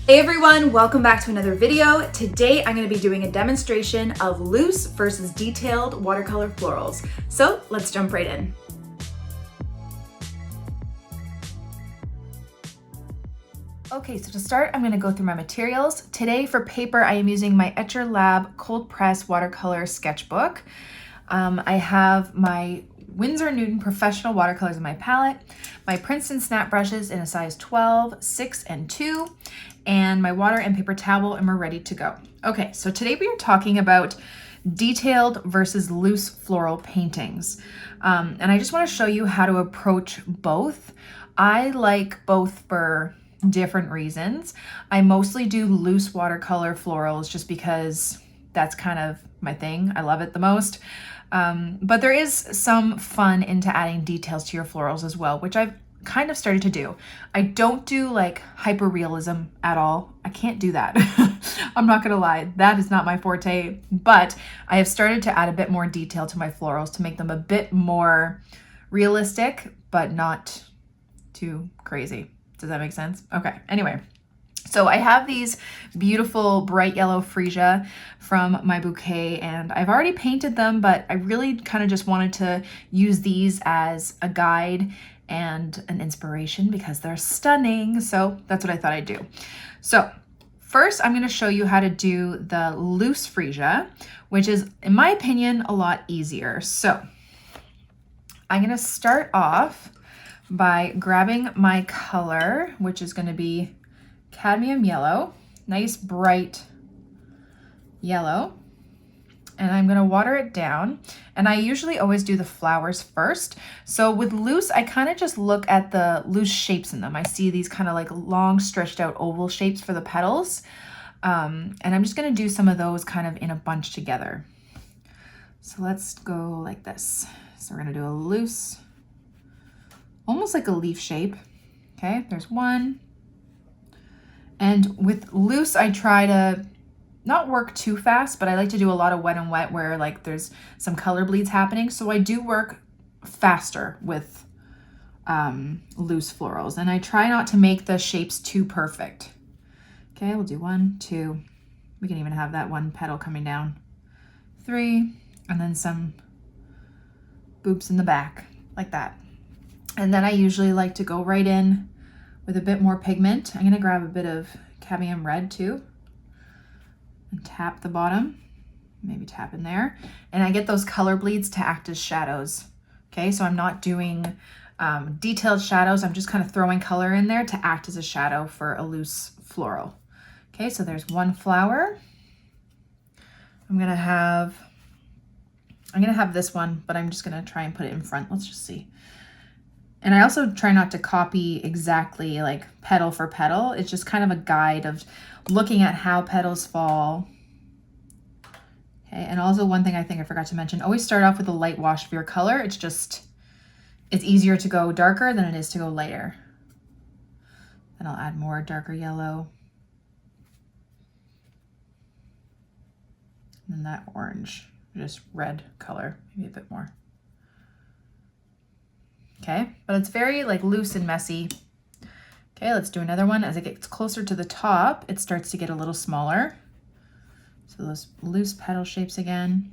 Hey everyone, welcome back to another video. Today I'm going to be doing a demonstration of loose versus detailed watercolor florals. So let's jump right in. Okay, so to start, I'm going to go through my materials. Today for paper, I am using my Etcher Lab Cold Press Watercolor Sketchbook. I have my Winsor Newton Professional Watercolors in my palette, my Princeton snap brushes in a size 12, 6, and 2, and my water and paper towel, and we're ready to go. Okay, so today we are talking about detailed versus loose floral paintings. And I just want to show you how to approach both. I like both for different reasons. I mostly do loose watercolor florals just because that's kind of my thing. I love it the most. But there is some fun into adding details to your florals as well, which I've kind of started to do. I don't do like hyper realism at all. I can't do that. I'm not gonna lie, that is not my forte, but I have started to add a bit more detail to my florals to make them a bit more realistic, but not too crazy. Does that make sense? Okay, anyway. So I have these beautiful bright yellow freesia from my bouquet, and I've already painted them, but I really kind of just wanted to use these as a guide and an inspiration because they're stunning. So that's what I thought I'd do. So first I'm going to show you how to do the loose freesia, which is, in my opinion, a lot easier. So I'm going to start off by grabbing my color, which is going to be cadmium yellow, nice bright yellow, and I'm going to water it down. And I usually always do the flowers first. So with loose, I kind of just look at the loose shapes in them. I see these kind of like long stretched out oval shapes for the petals. And I'm just going to do some of those kind of in a bunch together. So let's go like this. So we're going to do a loose, almost like a leaf shape. Okay, there's one. And with loose, I try to not work too fast, but I like to do a lot of wet and wet where like there's some color bleeds happening. So I do work faster with loose florals, and I try not to make the shapes too perfect. Okay, we'll do 1, 2. We can even have that one petal coming down. 3, and then some boops in the back like that. And then I usually like to go right in with a bit more pigment. I'm gonna grab a bit of cadmium red too and tap the bottom, maybe tap in there. And I get those color bleeds to act as shadows. Okay, so I'm not doing detailed shadows. I'm just kind of throwing color in there to act as a shadow for a loose floral. Okay, so there's one flower. I'm gonna have this one, but I'm just gonna try and put it in front. Let's just see. And I also try not to copy exactly like petal for petal. It's just kind of a guide of looking at how petals fall. Okay, and also one thing I think I forgot to mention, always start off with a light wash of your color. It's easier to go darker than it is to go lighter. Then I'll add more darker yellow. And then that orange, just red color, maybe a bit more. Okay, but it's very like loose and messy. Okay, let's do another one. As it gets closer to the top, it starts to get a little smaller. So those loose petal shapes again.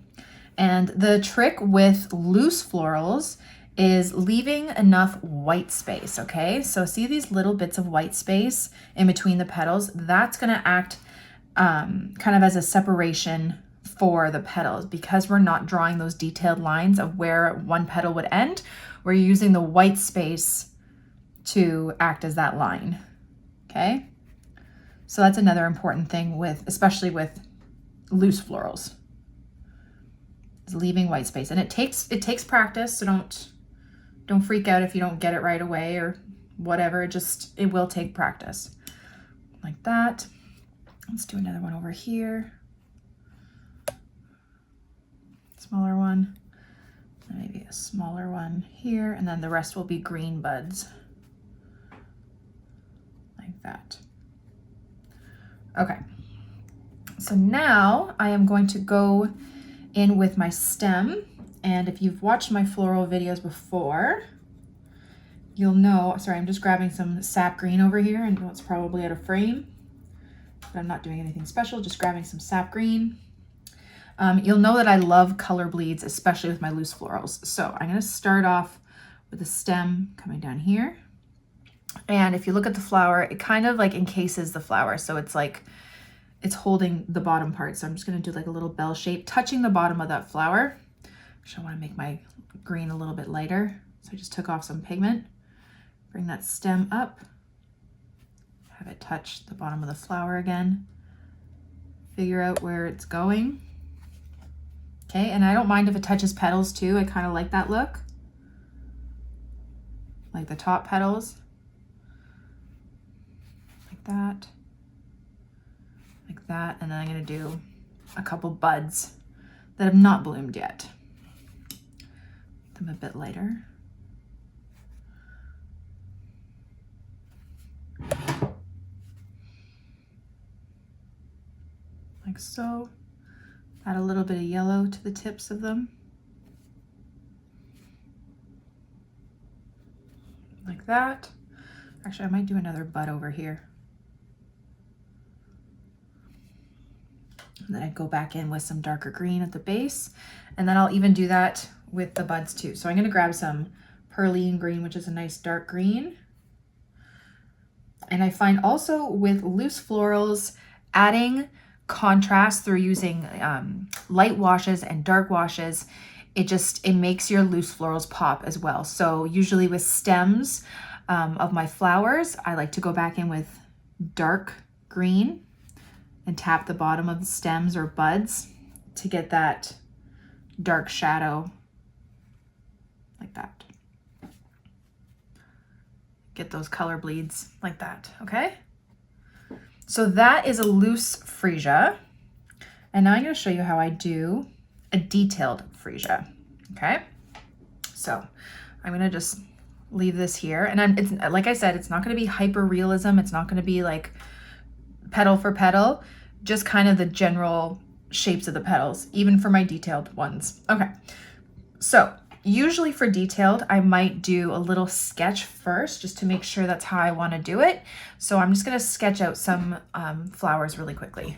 And the trick with loose florals is leaving enough white space, okay? So see these little bits of white space in between the petals? That's gonna act kind of as a separation for the petals because we're not drawing those detailed lines of where one petal would end. We're using the white space to act as that line, okay? So that's another important thing with, especially with loose florals, is leaving white space. And it takes practice, so don't freak out if you don't get it right away or whatever. It will take practice. Like that. Let's do another one over here. Smaller one. Maybe a smaller one here, and then the rest will be green buds. Like that. Okay, so now I am going to go in with my stem, and if you've watched my floral videos before, you'll know, sorry, I'm just grabbing some sap green over here, and it's probably out of frame. but I'm not doing anything special, just grabbing some sap green. You'll know that I love color bleeds, especially with my loose florals. So I'm gonna start off with the stem coming down here. And if you look at the flower, it kind of like encases the flower. So it's like, it's holding the bottom part. So I'm just gonna do like a little bell shape, touching the bottom of that flower. Actually, I wanna make my green a little bit lighter. So I just took off some pigment, bring that stem up, have it touch the bottom of the flower again, figure out where it's going. Okay, and I don't mind if it touches petals too. I kind of like that look. Like the top petals. Like that. Like that. And then I'm gonna do a couple buds that have not bloomed yet. Make them a bit lighter. Like so. Add a little bit of yellow to the tips of them. Like that. Actually, I might do another bud over here. And then I go back in with some darker green at the base. And then I'll even do that with the buds too. So I'm gonna grab some Perline green, which is a nice dark green. And I find also with loose florals, adding contrast through using light washes and dark washes, it makes your loose florals pop as well. So usually with stems of my flowers, I like to go back in with dark green and tap the bottom of the stems or buds to get that dark shadow like that. Get those color bleeds like that, okay? So that is a loose freesia. And now I'm gonna show you how I do a detailed freesia, okay? So I'm gonna just leave this here. And it's, like I said, it's not gonna be hyper realism. It's not gonna be like petal for petal, just kind of the general shapes of the petals, even for my detailed ones. Okay, so usually for detailed, I might do a little sketch first just to make sure that's how I want to do it. So I'm just going to sketch out some flowers really quickly.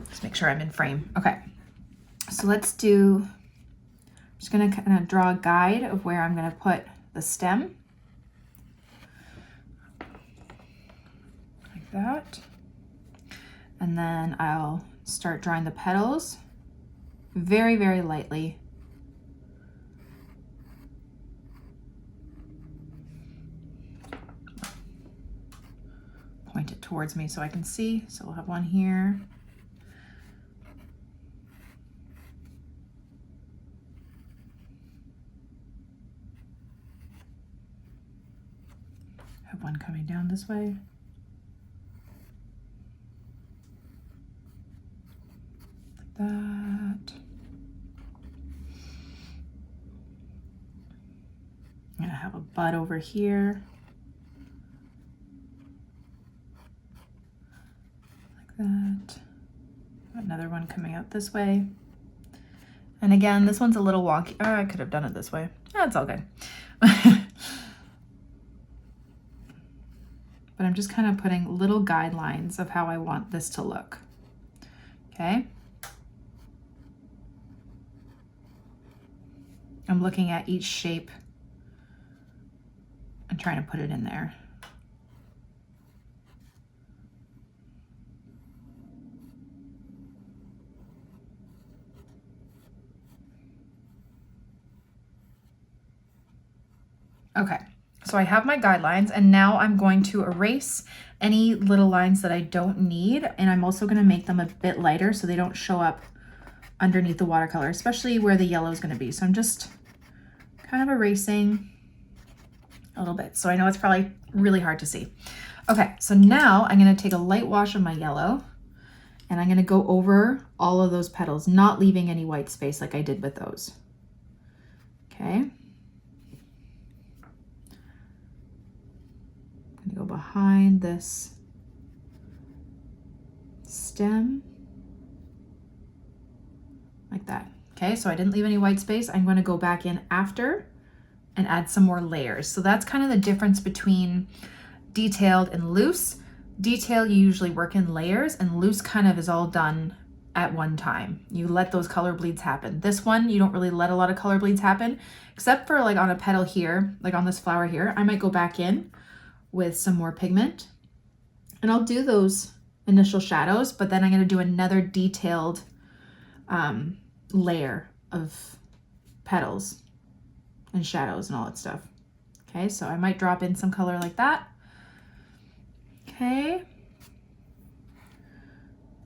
Just make sure I'm in frame. Okay, so let's do, I'm just going to kind of draw a guide of where I'm going to put the stem. Like that. And then I'll start drawing the petals very, very lightly. Point it towards me so I can see. So we'll have one here. Have one coming down this way. Like that. I'm gonna have a bud over here. That. Another one coming out this way. And again, this one's a little wonky. Oh, I could have done it this way. Oh, it's all good. But I'm just kind of putting little guidelines of how I want this to look. Okay. I'm looking at each shape and trying to put it in there. Okay, so I have my guidelines and now I'm going to erase any little lines that I don't need, and I'm also going to make them a bit lighter so they don't show up underneath the watercolor, especially where the yellow is going to be. So I'm just kind of erasing a little bit. So I know it's probably really hard to see. Okay, so now I'm going to take a light wash of my yellow and I'm going to go over all of those petals, not leaving any white space like I did with those. Okay. I'm going to go behind this stem like that. Okay, so I didn't leave any white space. I'm going to go back in after and add some more layers. So that's kind of the difference between detailed and loose. detail, you usually work in layers, and loose kind of is all done at one time. You let those color bleeds happen. This one, you don't really let a lot of color bleeds happen, except for like on a petal here, like on this flower here. I might go back in with some more pigment and I'll do those initial shadows, but then I'm going to do another detailed layer of petals and shadows and all that stuff. Okay, so I might drop in some color like that. Okay.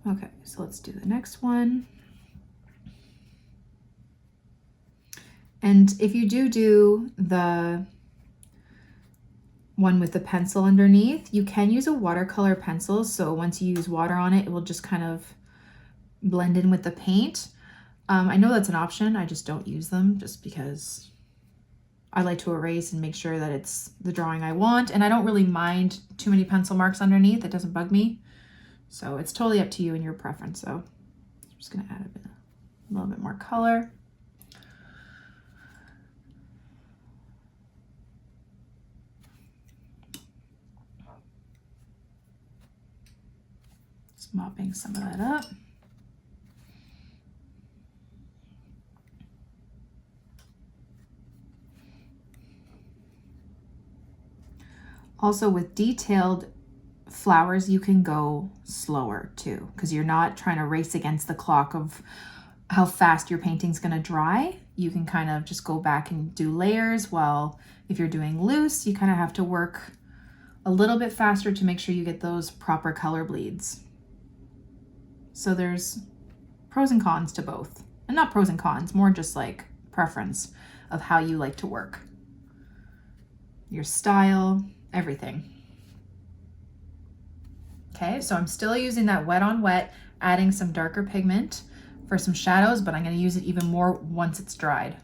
Okay, so let's do the next one. And if you do the one with the pencil underneath, you can use a watercolor pencil. So once you use water on it, it will just kind of blend in with the paint. I know that's an option. I just don't use them just because I like to erase and make sure that it's the drawing I want. And I don't really mind too many pencil marks underneath. It doesn't bug me. So it's totally up to you and your preference. So I'm just gonna add a little bit more color. Just mopping some of that up. Also with detailed flowers, you can go slower too, because you're not trying to race against the clock of how fast your painting's gonna dry. You can kind of just go back and do layers, while if you're doing loose, you kind of have to work a little bit faster to make sure you get those proper color bleeds. So there's pros and cons to both. And not pros and cons, more just like preference of how you like to work. Your style, everything. Okay, so I'm still using that wet on wet, adding some darker pigment for some shadows, but I'm going to use it even more once it's dried.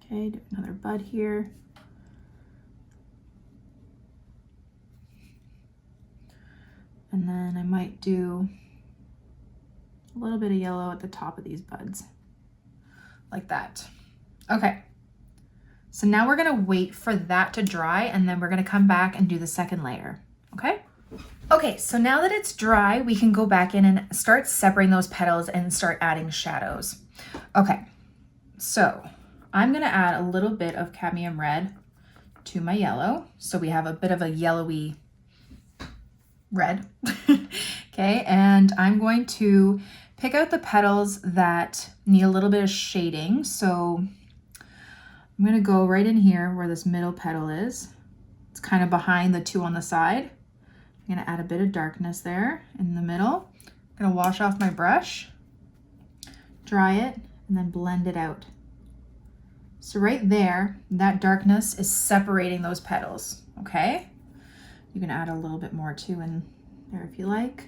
Okay, do another bud here. And then I might do a little bit of yellow at the top of these buds, like that. Okay. So now we're gonna wait for that to dry, and then we're gonna come back and do the second layer, okay? Okay, so now that it's dry, we can go back in and start separating those petals and start adding shadows. Okay, so I'm gonna add a little bit of cadmium red to my yellow. So we have a bit of a yellowy red, okay? And I'm going to pick out the petals that need a little bit of shading. So I'm gonna go right in here where this middle petal is. It's kind of behind the two on the side. I'm gonna add a bit of darkness there in the middle. I'm gonna wash off my brush, dry it, and then blend it out. So right there, that darkness is separating those petals, okay? You can add a little bit more too in there if you like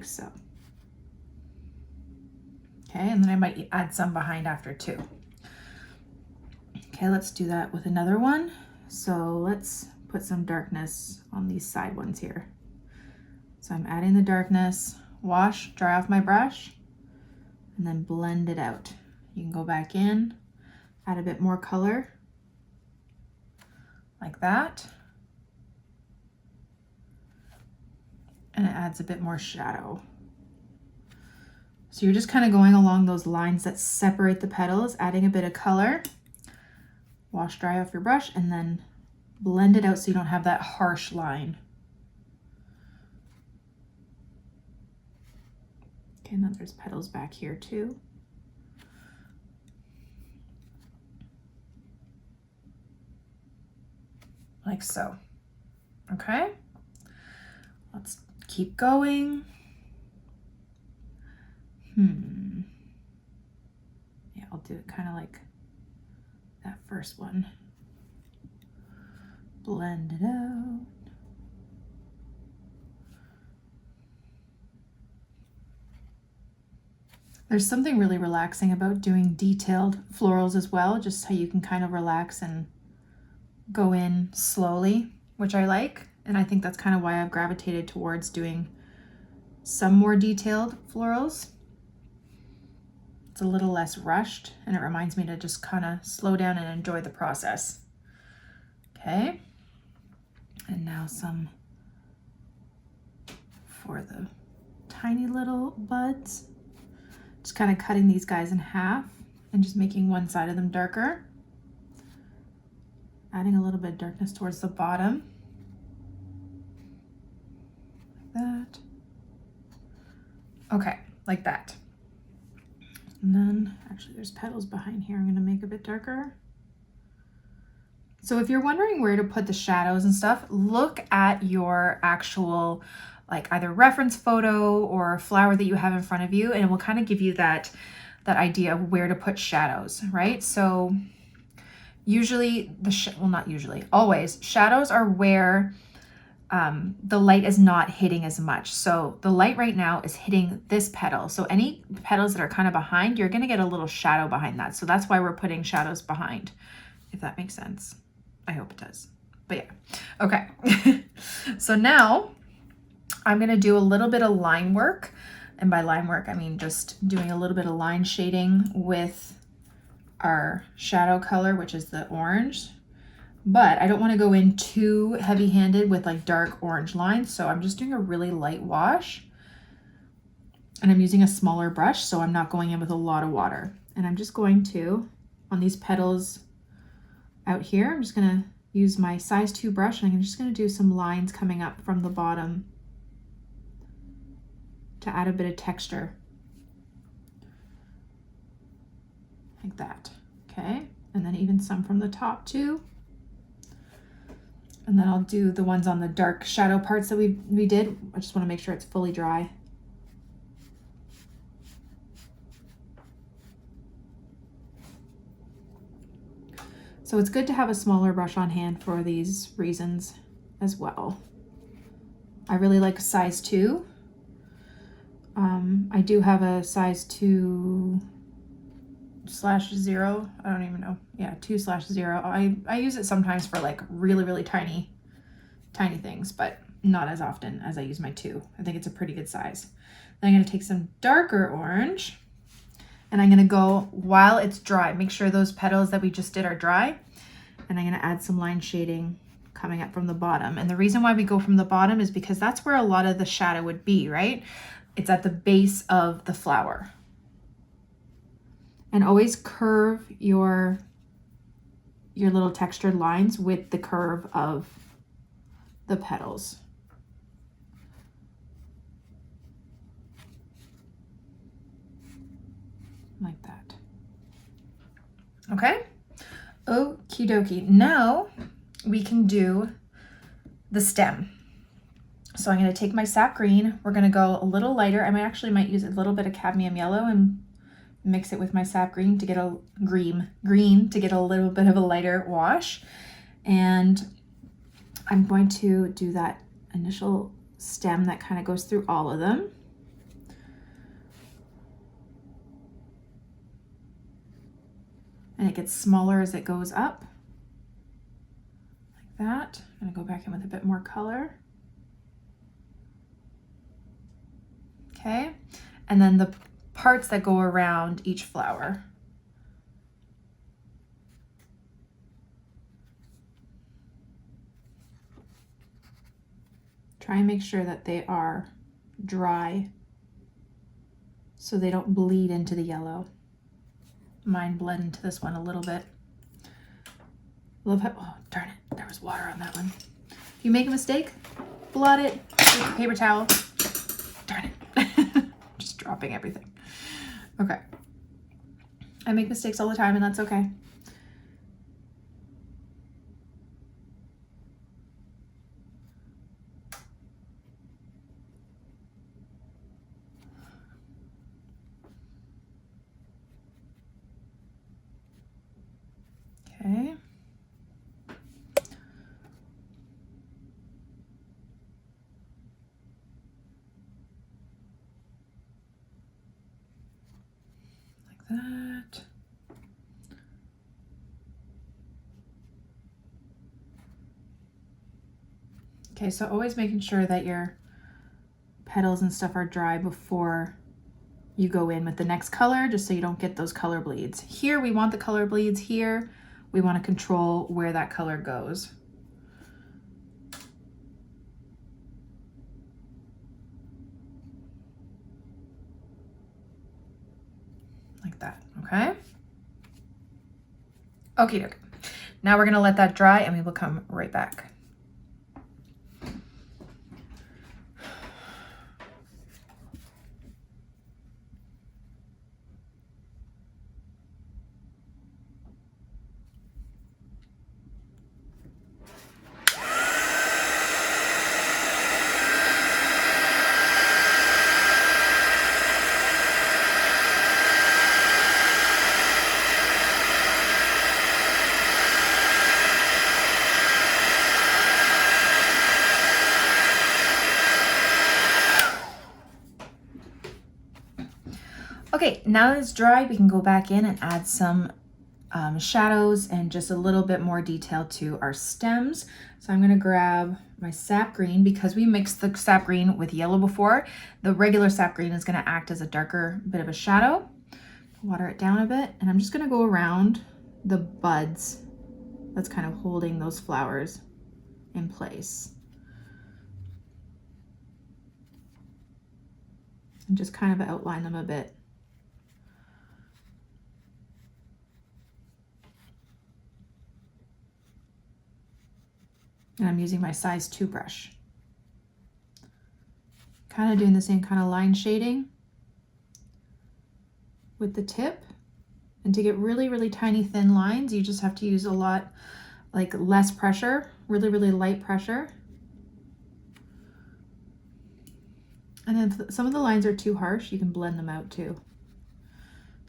so. Okay, and then I might add some behind after too. Okay, let's do that with another one. So let's put some darkness on these side ones here. So I'm adding the darkness, wash, dry off my brush, and then blend it out. You can go back in, add a bit more color, like that. And it adds a bit more shadow. So you're just kind of going along those lines that separate the petals, adding a bit of color, wash, dry off your brush, and then blend it out so you don't have that harsh line. Okay, and then there's petals back here too. Like so. Okay, let's keep going. Yeah, I'll do it kind of like that first one. Blend it out. There's something really relaxing about doing detailed florals as well, just how you can kind of relax and go in slowly, which I like. And I think that's kind of why I've gravitated towards doing some more detailed florals. It's a little less rushed, and it reminds me to just kind of slow down and enjoy the process. Okay. And now some for the tiny little buds. Just kind of cutting these guys in half and just making one side of them darker. Adding a little bit of darkness towards the bottom. Like that. Okay, like that. And then, actually there's petals behind here I'm gonna make a bit darker. So if you're wondering where to put the shadows and stuff, look at your actual, like either reference photo or flower that you have in front of you, and it will kind of give you that idea of where to put shadows, right? So usually well, not usually, always, shadows are where the light is not hitting as much. So the light right now is hitting this petal. So any petals that are kind of behind, you're gonna get a little shadow behind that. So that's why we're putting shadows behind, if that makes sense. I hope it does, but yeah, okay. So now I'm gonna do a little bit of line work. And by line work, I mean just doing a little bit of line shading with our shadow color, which is the orange. But I don't want to go in too heavy-handed with like dark orange lines, so I'm just doing a really light wash. And I'm using a smaller brush, so I'm not going in with a lot of water. And I'm just going to, on these petals out here, I'm just going to use my size 2 brush, and I'm just going to do some lines coming up from the bottom to add a bit of texture. Like that, okay? And then even some from the top too. And then I'll do the ones on the dark shadow parts that we did. I just want to make sure it's fully dry. So it's good to have a smaller brush on hand for these reasons as well. I really like size 2. I do have a size 2/0. I don't even know. Yeah, 2/0. I use it sometimes for like really tiny things, but not as often as I use my 2. I think it's a pretty good size. Then I'm going to take some darker orange, and I'm going to go while it's dry. Make sure those petals that we just did are dry, and I'm going to add some line shading coming up from the bottom. And the reason why we go from the bottom is because that's where a lot of the shadow would be, right? It's at the base of the flower. And always curve your little textured lines with the curve of the petals. Like that. Okay? Okie dokie. Now we can do the stem. So I'm going to take my sap green. We're going to go a little lighter. I might use a little bit of cadmium yellow and mix it with my sap green to get a green to get a little bit of a lighter wash. And I'm going to do that initial stem that kind of goes through all of them. And it gets smaller as it goes up, like that. I'm gonna go back in with a bit more color. Okay, and then the parts that go around each flower. Try and make sure that they are dry so they don't bleed into the yellow. Mine bled into this one a little bit. Love how, oh darn it, there was water on that one. If you make a mistake, blot it with a paper towel. Darn it, just dropping everything. Okay, I make mistakes all the time and that's okay. Okay. Like that. Okay, so always making sure that your petals and stuff are dry before you go in with the next color, just so you don't get those color bleeds. Here we want the color bleeds, here we want to control where that color goes. Okay. Okay. Now we're gonna let that dry and we will come right back. Okay, now that it's dry, we can go back in and add some shadows and just a little bit more detail to our stems. So I'm gonna grab my sap green. Because we mixed the sap green with yellow before, the regular sap green is gonna act as a darker bit of a shadow. Water it down a bit, and I'm just gonna go around the buds that's kind of holding those flowers in place. And just kind of outline them a bit. And I'm using my size 2 brush. Kind of doing the same kind of line shading with the tip. And to get really, really tiny thin lines, you just have to use a lot, like less pressure, really, really light pressure. And then if some of the lines are too harsh, you can blend them out too.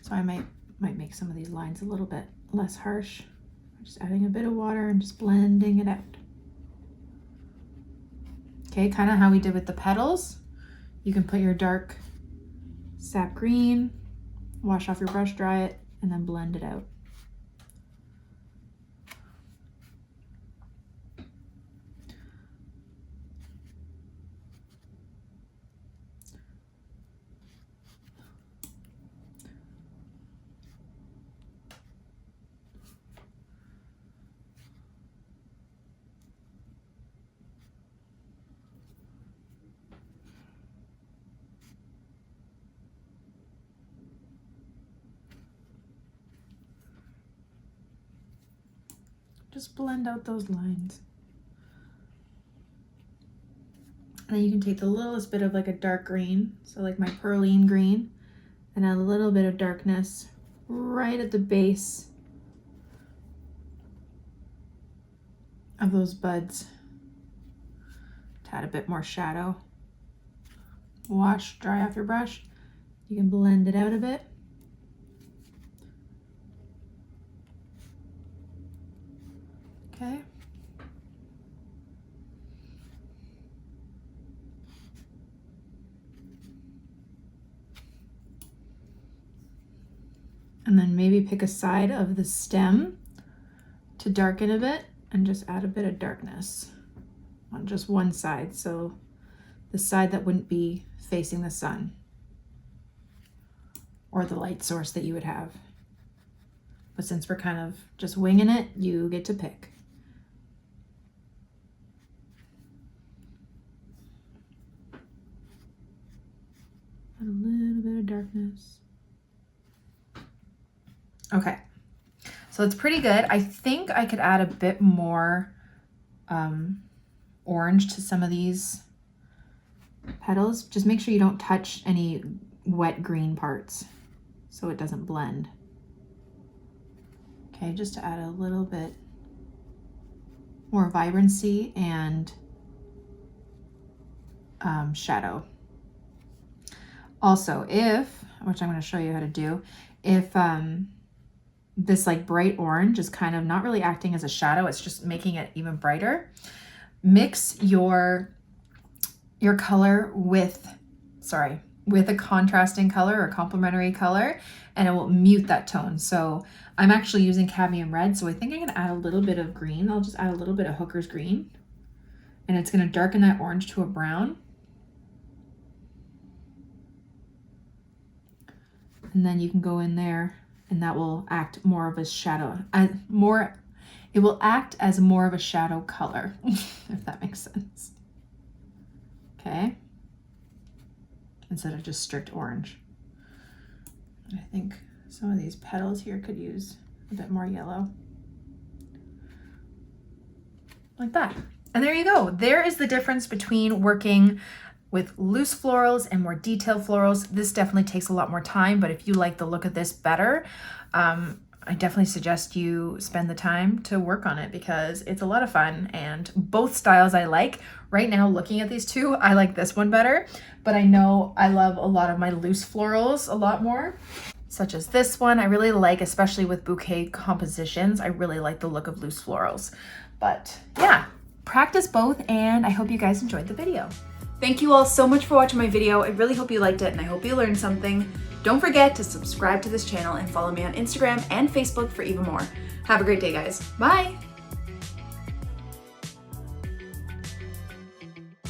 So I might make some of these lines a little bit less harsh. Just adding a bit of water and just blending it out. Okay, kind of how we did with the petals. You can put your dark sap green, wash off your brush, dry it, and then blend it out. Just blend out those lines. And then you can take the littlest bit of like a dark green, so like my perline green, and add a little bit of darkness right at the base of those buds to add a bit more shadow. Wash, dry off your brush. You can blend it out a bit. Okay. And then maybe pick a side of the stem to darken a bit and just add a bit of darkness on just one side. So the side that wouldn't be facing the sun or the light source that you would have. But since we're kind of just winging it, you get to pick. Add a little bit of darkness. Okay, so it's pretty good. I think I could add a bit more orange to some of these petals. Just make sure you don't touch any wet green parts so it doesn't blend. Okay, just to add a little bit more vibrancy and shadow. Also, which I'm going to show you how to do, if this like bright orange is kind of not really acting as a shadow, it's just making it even brighter, mix your color with a contrasting color or complementary color, and it will mute that tone. So I'm actually using cadmium red, so I think I can add a little bit of green. I'll just add a little bit of Hooker's green, and it's going to darken that orange to a brown. And then you can go in there and that will act more of a shadow, it will act as more of a shadow color, if that makes sense. Okay, instead of just strict orange. I think Some of these petals here could use a bit more yellow. Like that. And there you go. There is the difference between working with loose florals and more detailed florals. This definitely takes a lot more time, but if you like the look of this better, I definitely suggest you spend the time to work on it because it's a lot of fun, and both styles I like. Right now, looking at these two, I like this one better, but I know I love a lot of my loose florals a lot more, such as this one. I really like, especially with bouquet compositions, I really like the look of loose florals. But yeah, practice both, and I hope you guys enjoyed the video. Thank you all so much for watching my video. I really hope you liked it, and I hope you learned something. Don't forget to subscribe to this channel and follow me on Instagram and Facebook for even more. Have a great day, guys. Bye!